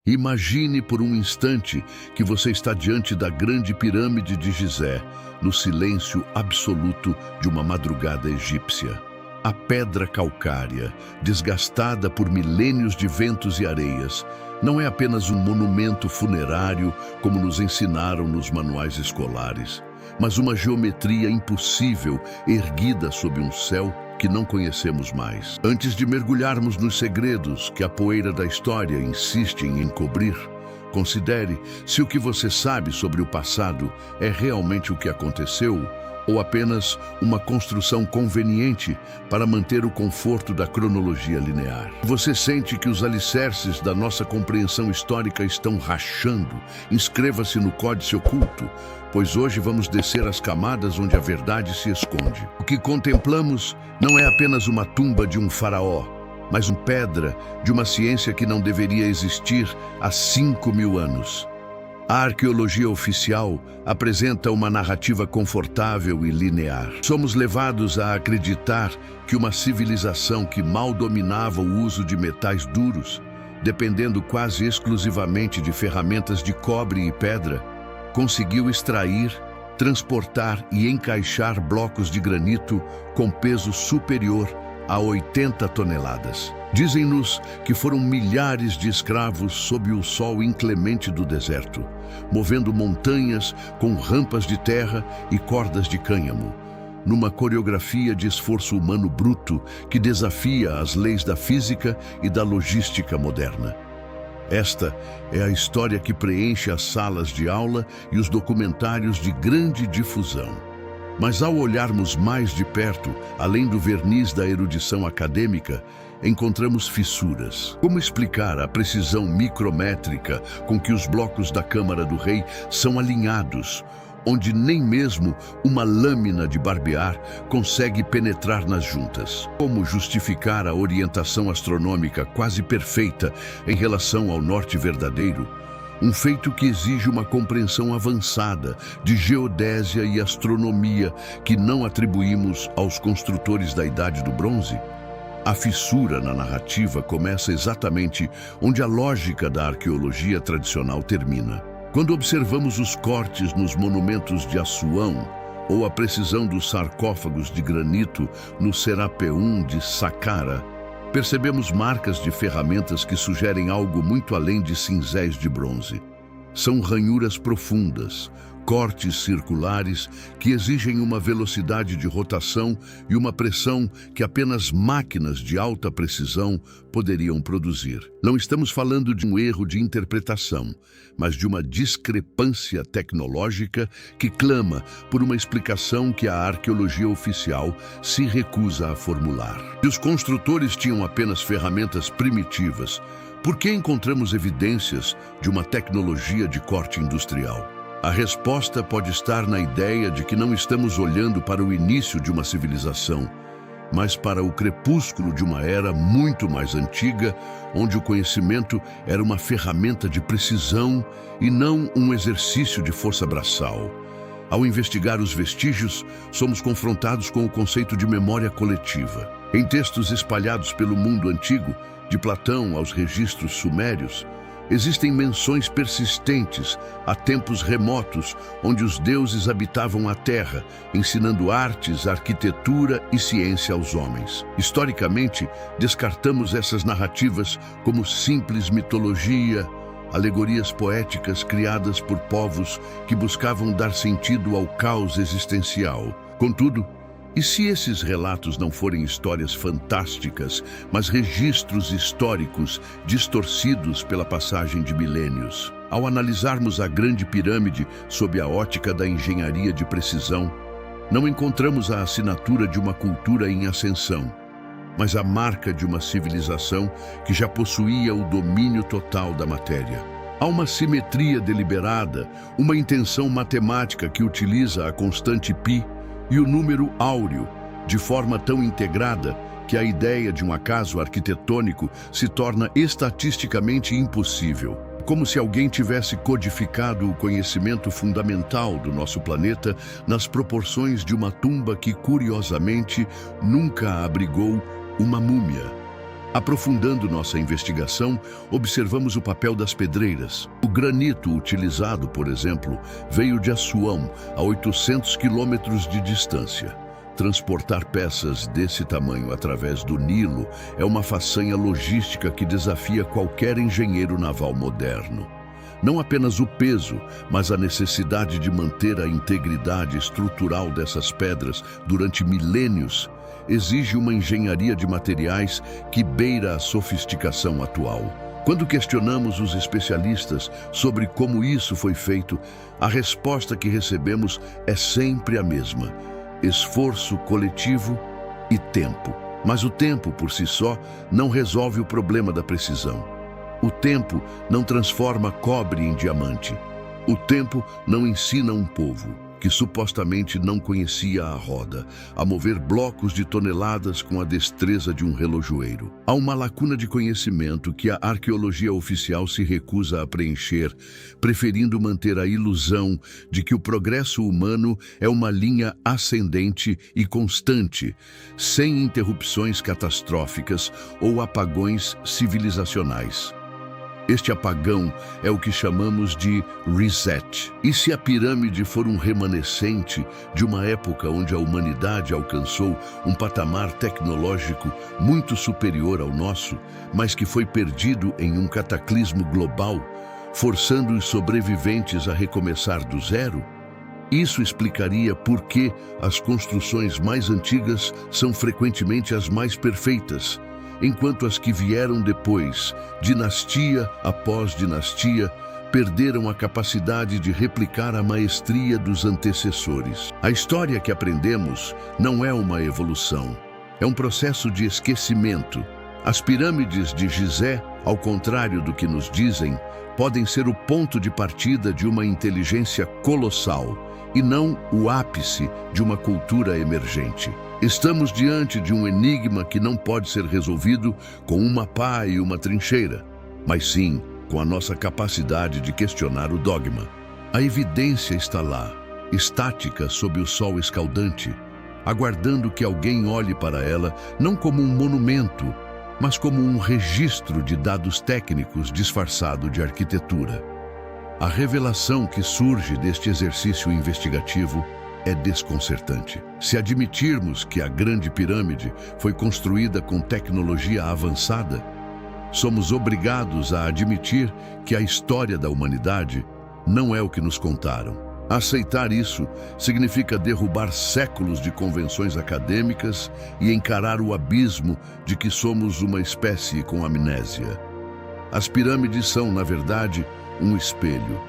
Imagine por um instante que você está diante da grande pirâmide de Gizé, no silêncio absoluto de uma madrugada egípcia. A pedra calcária, desgastada por milênios de ventos e areias, não é apenas um monumento funerário como nos ensinaram nos manuais escolares, mas uma geometria impossível erguida sob um céu que não conhecemos mais. Antes de mergulharmos nos segredos que a poeira da história insiste em encobrir, considere se o que você sabe sobre o passado é realmente o que aconteceu ou apenas uma construção conveniente para manter o conforto da cronologia linear. Você sente que os alicerces da nossa compreensão histórica estão rachando? Inscreva-se no Códice Oculto, pois hoje vamos descer as camadas onde a verdade se esconde. O que contemplamos não é apenas uma tumba de um faraó, mas uma pedra de uma ciência que não deveria existir há 5.000 anos. A arqueologia oficial apresenta uma narrativa confortável e linear. Somos levados a acreditar que uma civilização que mal dominava o uso de metais duros, dependendo quase exclusivamente de ferramentas de cobre e pedra, conseguiu extrair, transportar e encaixar blocos de granito com peso superior a 80 toneladas. Dizem-nos que foram milhares de escravos sob o sol inclemente do deserto, movendo montanhas com rampas de terra e cordas de cânhamo, numa coreografia de esforço humano bruto que desafia as leis da física e da logística moderna. Esta é a história que preenche as salas de aula e os documentários de grande difusão. Mas ao olharmos mais de perto, além do verniz da erudição acadêmica, encontramos fissuras. Como explicar a precisão micrométrica com que os blocos da Câmara do Rei são alinhados, onde nem mesmo uma lâmina de barbear consegue penetrar nas juntas? Como justificar a orientação astronômica quase perfeita em relação ao norte verdadeiro? Um feito que exige uma compreensão avançada de geodésia e astronomia que não atribuímos aos construtores da Idade do Bronze? A fissura na narrativa começa exatamente onde a lógica da arqueologia tradicional termina. Quando observamos os cortes nos monumentos de Assuão ou a precisão dos sarcófagos de granito no Serapeum de Saqqara, percebemos marcas de ferramentas que sugerem algo muito além de cinzéis de bronze. São ranhuras profundas, cortes circulares que exigem uma velocidade de rotação e uma pressão que apenas máquinas de alta precisão poderiam produzir. Não estamos falando de um erro de interpretação, mas de uma discrepância tecnológica que clama por uma explicação que a arqueologia oficial se recusa a formular. Se os construtores tinham apenas ferramentas primitivas, por que encontramos evidências de uma tecnologia de corte industrial? A resposta pode estar na ideia de que não estamos olhando para o início de uma civilização, mas para o crepúsculo de uma era muito mais antiga, onde o conhecimento era uma ferramenta de precisão e não um exercício de força braçal. Ao investigar os vestígios, somos confrontados com o conceito de memória coletiva. Em textos espalhados pelo mundo antigo, de Platão aos registros sumérios, existem menções persistentes a tempos remotos onde os deuses habitavam a terra, ensinando artes, arquitetura e ciência aos homens. Historicamente, descartamos essas narrativas como simples mitologia, alegorias poéticas criadas por povos que buscavam dar sentido ao caos existencial. Contudo, e se esses relatos não forem histórias fantásticas, mas registros históricos distorcidos pela passagem de milênios? Ao analisarmos a Grande Pirâmide sob a ótica da engenharia de precisão, não encontramos a assinatura de uma cultura em ascensão, mas a marca de uma civilização que já possuía o domínio total da matéria. Há uma simetria deliberada, uma intenção matemática que utiliza a constante π e o número áureo, de forma tão integrada que a ideia de um acaso arquitetônico se torna estatisticamente impossível. Como se alguém tivesse codificado o conhecimento fundamental do nosso planeta nas proporções de uma tumba que, curiosamente, nunca abrigou uma múmia. Aprofundando nossa investigação, observamos o papel das pedreiras. O granito utilizado, por exemplo, veio de Assuão, a 800 quilômetros de distância. Transportar peças desse tamanho através do Nilo é uma façanha logística que desafia qualquer engenheiro naval moderno. Não apenas o peso, mas a necessidade de manter a integridade estrutural dessas pedras durante milênios exige uma engenharia de materiais que beira a sofisticação atual. Quando questionamos os especialistas sobre como isso foi feito, a resposta que recebemos é sempre a mesma: esforço coletivo e tempo. Mas o tempo, por si só, não resolve o problema da precisão. O tempo não transforma cobre em diamante. O tempo não ensina um povo, que supostamente não conhecia a roda, a mover blocos de toneladas com a destreza de um relojoeiro. Há uma lacuna de conhecimento que a arqueologia oficial se recusa a preencher, preferindo manter a ilusão de que o progresso humano é uma linha ascendente e constante, sem interrupções catastróficas ou apagões civilizacionais. Este apagão é o que chamamos de reset. E se a pirâmide for um remanescente de uma época onde a humanidade alcançou um patamar tecnológico muito superior ao nosso, mas que foi perdido em um cataclismo global, forçando os sobreviventes a recomeçar do zero? Isso explicaria por que as construções mais antigas são frequentemente as mais perfeitas, enquanto as que vieram depois, dinastia após dinastia, perderam a capacidade de replicar a maestria dos antecessores. A história que aprendemos não é uma evolução, é um processo de esquecimento. As pirâmides de Gizé, ao contrário do que nos dizem, podem ser o ponto de partida de uma inteligência colossal e não o ápice de uma cultura emergente. Estamos diante de um enigma que não pode ser resolvido com uma pá e uma trincheira, mas sim com a nossa capacidade de questionar o dogma. A evidência está lá, estática sob o sol escaldante, aguardando que alguém olhe para ela não como um monumento, mas como um registro de dados técnicos disfarçado de arquitetura. A revelação que surge deste exercício investigativo é desconcertante. Se admitirmos que a Grande Pirâmide foi construída com tecnologia avançada, somos obrigados a admitir que a história da humanidade não é o que nos contaram. Aceitar isso significa derrubar séculos de convenções acadêmicas e encarar o abismo de que somos uma espécie com amnésia. As pirâmides são, na verdade, um espelho.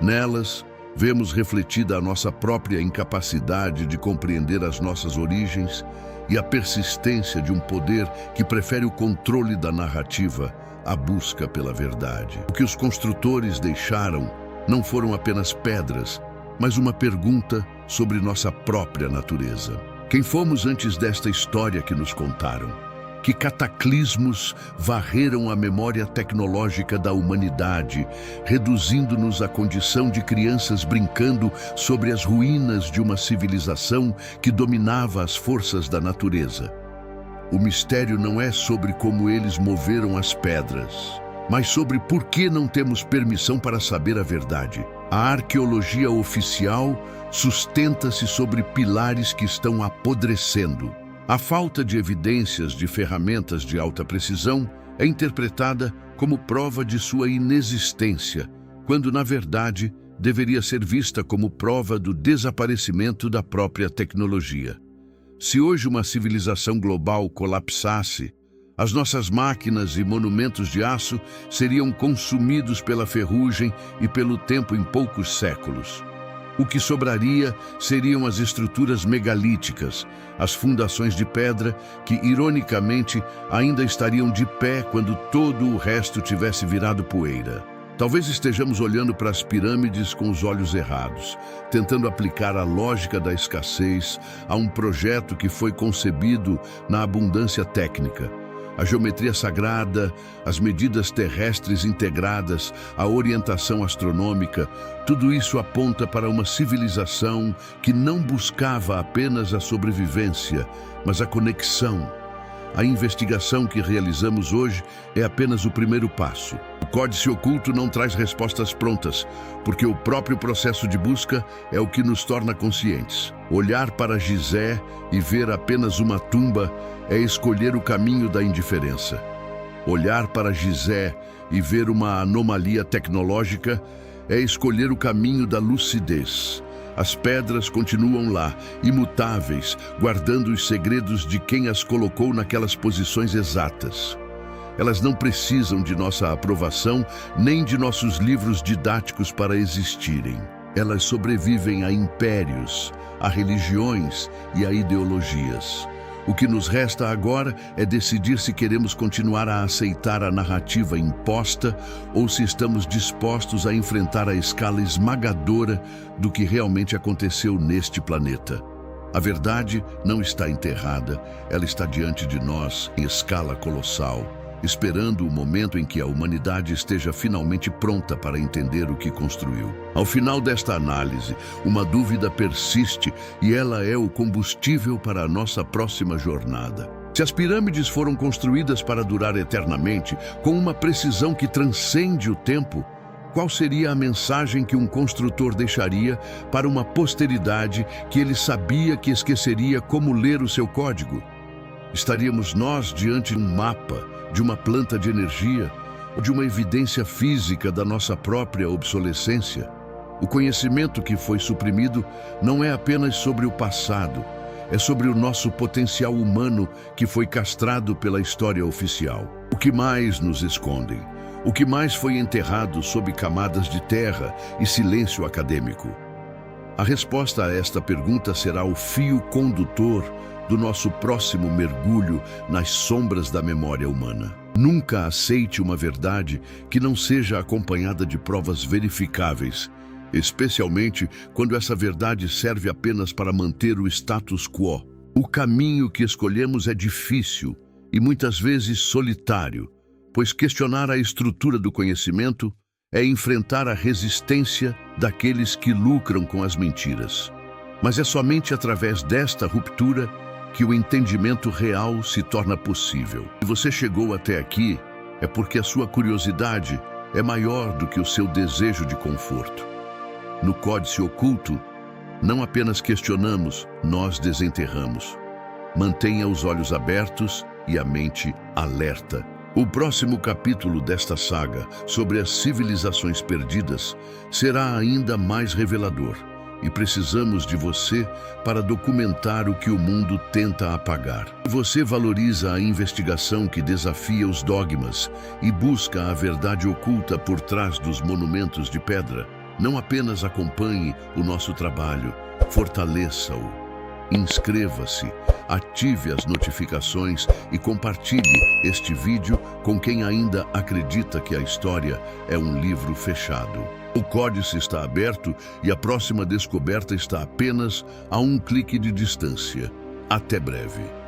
Nelas, vemos refletida a nossa própria incapacidade de compreender as nossas origens e a persistência de um poder que prefere o controle da narrativa à busca pela verdade. O que os construtores deixaram não foram apenas pedras, mas uma pergunta sobre nossa própria natureza. Quem fomos antes desta história que nos contaram? Que cataclismos varreram a memória tecnológica da humanidade, reduzindo-nos à condição de crianças brincando sobre as ruínas de uma civilização que dominava as forças da natureza? O mistério não é sobre como eles moveram as pedras, mas sobre por que não temos permissão para saber a verdade. A arqueologia oficial sustenta-se sobre pilares que estão apodrecendo. A falta de evidências de ferramentas de alta precisão é interpretada como prova de sua inexistência, quando, na verdade, deveria ser vista como prova do desaparecimento da própria tecnologia. Se hoje uma civilização global colapsasse, as nossas máquinas e monumentos de aço seriam consumidos pela ferrugem e pelo tempo em poucos séculos. O que sobraria seriam as estruturas megalíticas, as fundações de pedra que, ironicamente, ainda estariam de pé quando todo o resto tivesse virado poeira. Talvez estejamos olhando para as pirâmides com os olhos errados, tentando aplicar a lógica da escassez a um projeto que foi concebido na abundância técnica. A geometria sagrada, as medidas terrestres integradas, a orientação astronômica, tudo isso aponta para uma civilização que não buscava apenas a sobrevivência, mas a conexão. A investigação que realizamos hoje é apenas o primeiro passo. O Códice Oculto não traz respostas prontas, porque o próprio processo de busca é o que nos torna conscientes. Olhar para Gizé e ver apenas uma tumba é escolher o caminho da indiferença. Olhar para Gizé e ver uma anomalia tecnológica é escolher o caminho da lucidez. As pedras continuam lá, imutáveis, guardando os segredos de quem as colocou naquelas posições exatas. Elas não precisam de nossa aprovação, nem de nossos livros didáticos para existirem. Elas sobrevivem a impérios, a religiões e a ideologias. O que nos resta agora é decidir se queremos continuar a aceitar a narrativa imposta ou se estamos dispostos a enfrentar a escala esmagadora do que realmente aconteceu neste planeta. A verdade não está enterrada, ela está diante de nós em escala colossal, esperando o momento em que a humanidade esteja finalmente pronta para entender o que construiu. Ao final desta análise, uma dúvida persiste e ela é o combustível para a nossa próxima jornada. Se as pirâmides foram construídas para durar eternamente, com uma precisão que transcende o tempo, qual seria a mensagem que um construtor deixaria para uma posteridade que ele sabia que esqueceria como ler o seu código? Estaríamos nós diante de um mapa, de uma planta de energia, ou de uma evidência física da nossa própria obsolescência? O conhecimento que foi suprimido não é apenas sobre o passado, é sobre o nosso potencial humano que foi castrado pela história oficial. O que mais nos escondem? O que mais foi enterrado sob camadas de terra e silêncio acadêmico? A resposta a esta pergunta será o fio condutor do nosso próximo mergulho nas sombras da memória humana. Nunca aceite uma verdade que não seja acompanhada de provas verificáveis, especialmente quando essa verdade serve apenas para manter o status quo. O caminho que escolhemos é difícil e muitas vezes solitário, pois questionar a estrutura do conhecimento é enfrentar a resistência daqueles que lucram com as mentiras. Mas é somente através desta ruptura que o entendimento real se torna possível. Se você chegou até aqui, é porque a sua curiosidade é maior do que o seu desejo de conforto. No Códice Oculto, não apenas questionamos, nós desenterramos. Mantenha os olhos abertos e a mente alerta. O próximo capítulo desta saga, sobre as civilizações perdidas, será ainda mais revelador. E precisamos de você para documentar o que o mundo tenta apagar. Você valoriza a investigação que desafia os dogmas e busca a verdade oculta por trás dos monumentos de pedra. Não apenas acompanhe o nosso trabalho, fortaleça-o. Inscreva-se, ative as notificações e compartilhe este vídeo com quem ainda acredita que a história é um livro fechado. O códice está aberto e a próxima descoberta está apenas a um clique de distância. Até breve.